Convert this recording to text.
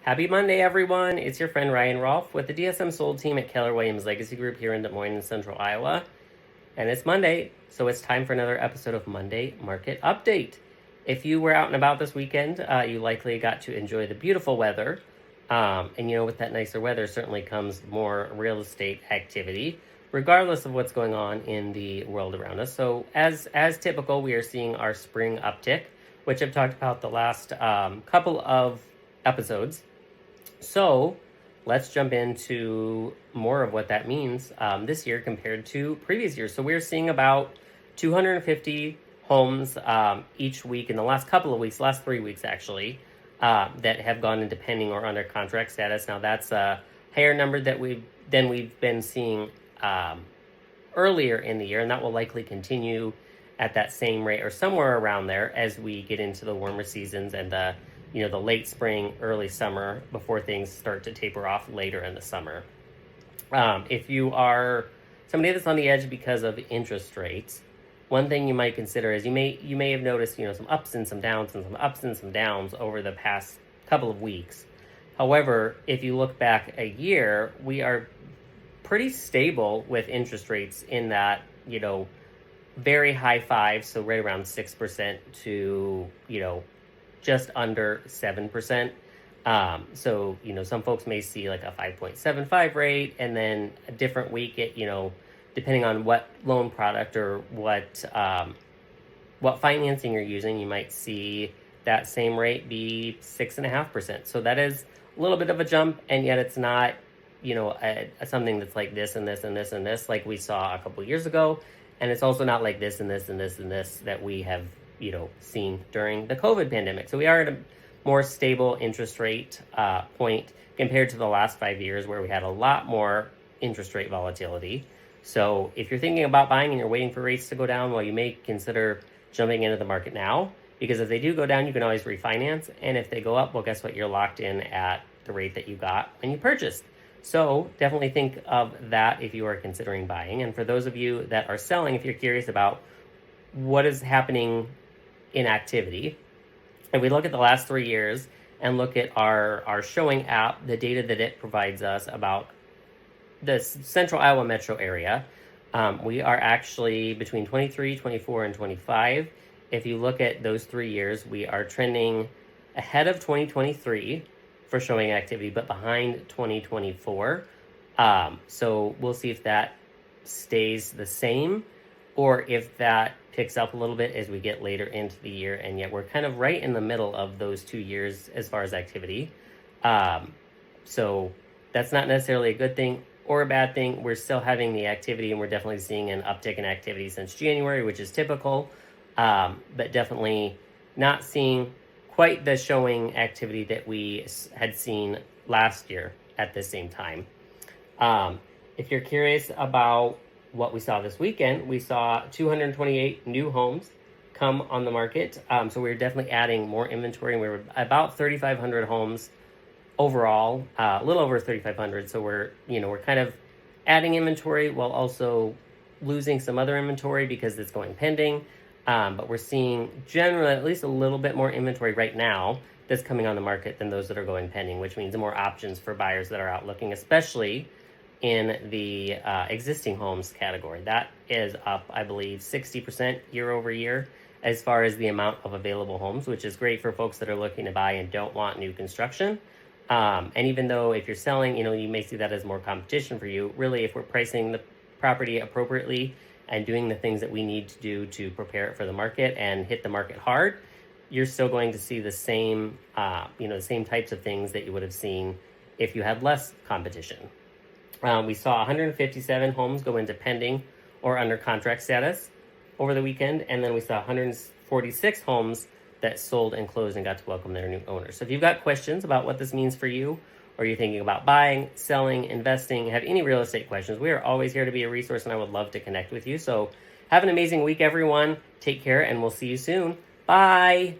Happy Monday, everyone. It's your friend Ryan Rolfe with the Dsmsold team at Keller Williams Legacy Group here in Des Moines in Central Iowa. And it's Monday, so it's time for another episode of Monday Market Update. If you were out and about this weekend, you likely got to enjoy the beautiful weather. With that nicer weather certainly comes more real estate activity, regardless of what's going on in the world around us. So as typical, we are seeing our spring uptick, which I've talked about the last couple of episodes. So let's jump into more of what that means this year compared to previous years. So we're seeing about 250 homes each week in the last couple of weeks, last 3 weeks actually, that have gone into pending or under contract status. Now that's a higher number that we've been seeing earlier in the year, and that will likely continue at that same rate or somewhere around there as we get into the warmer seasons and the late spring, early summer before things start to taper off later in the summer. If you are somebody that's on the edge because of interest rates, one thing you might consider is you may have noticed some ups and some downs and some ups and some downs over the past couple of weeks. However, if you look back a year, we are pretty stable with interest rates in that very high fives, so right around 6% to just under 7%. Some folks may see like a 5.75 rate, and then a different week it, depending on what loan product or what financing you're using, you might see that same rate be 6.5%. So that is a little bit of a jump, and yet it's not, something that's like this and this and this and this like we saw a couple years ago. And it's also not like this and this and this and this that we have seen during the COVID pandemic. So we are at a more stable interest rate point compared to the last 5 years where we had a lot more interest rate volatility. So if you're thinking about buying and you're waiting for rates to go down, well, you may consider jumping into the market now, because if they do go down, you can always refinance. And if they go up, well, guess what? You're locked in at the rate that you got when you purchased. So definitely think of that if you are considering buying. And for those of you that are selling, if you're curious about what is happening in activity, if we look at the last 3 years and look at our showing app, the data that it provides us about the central Iowa metro area, we are actually between 23, 24, and 25. If you look at those 3 years, we are trending ahead of 2023 for showing activity, but behind 2024. So we'll see if that stays the same or if that picks up a little bit as we get later into the year. And yet we're kind of right in the middle of those 2 years as far as activity. So that's not necessarily a good thing or a bad thing. We're still having the activity, and we're definitely seeing an uptick in activity since January, which is typical, but definitely not seeing quite the showing activity that we had seen last year at the same time. If you're curious about what we saw this weekend, we saw 228 new homes come on the market. So we're definitely adding more inventory, and we were about 3,500 homes overall, a little over 3,500. So we're kind of adding inventory while also losing some other inventory because it's going pending. But we're seeing generally at least a little bit more inventory right now that's coming on the market than those that are going pending, which means more options for buyers that are out looking, especially in the existing homes category. That is up, I believe, 60% year over year as far as the amount of available homes, which is great for folks that are looking to buy and don't want new construction. And even though if you're selling, you may see that as more competition for you. Really, if we're pricing the property appropriately and doing the things that we need to do to prepare it for the market and hit the market hard, you're still going to see the same, the same types of things that you would have seen if you had less competition. We saw 157 homes go into pending or under contract status over the weekend, and then we saw 146 homes that sold and closed and got to welcome their new owners. So if you've got questions about what this means for you, or you're thinking about buying, selling, investing, have any real estate questions, we are always here to be a resource, and I would love to connect with you. So have an amazing week, everyone. Take care, and we'll see you soon. Bye.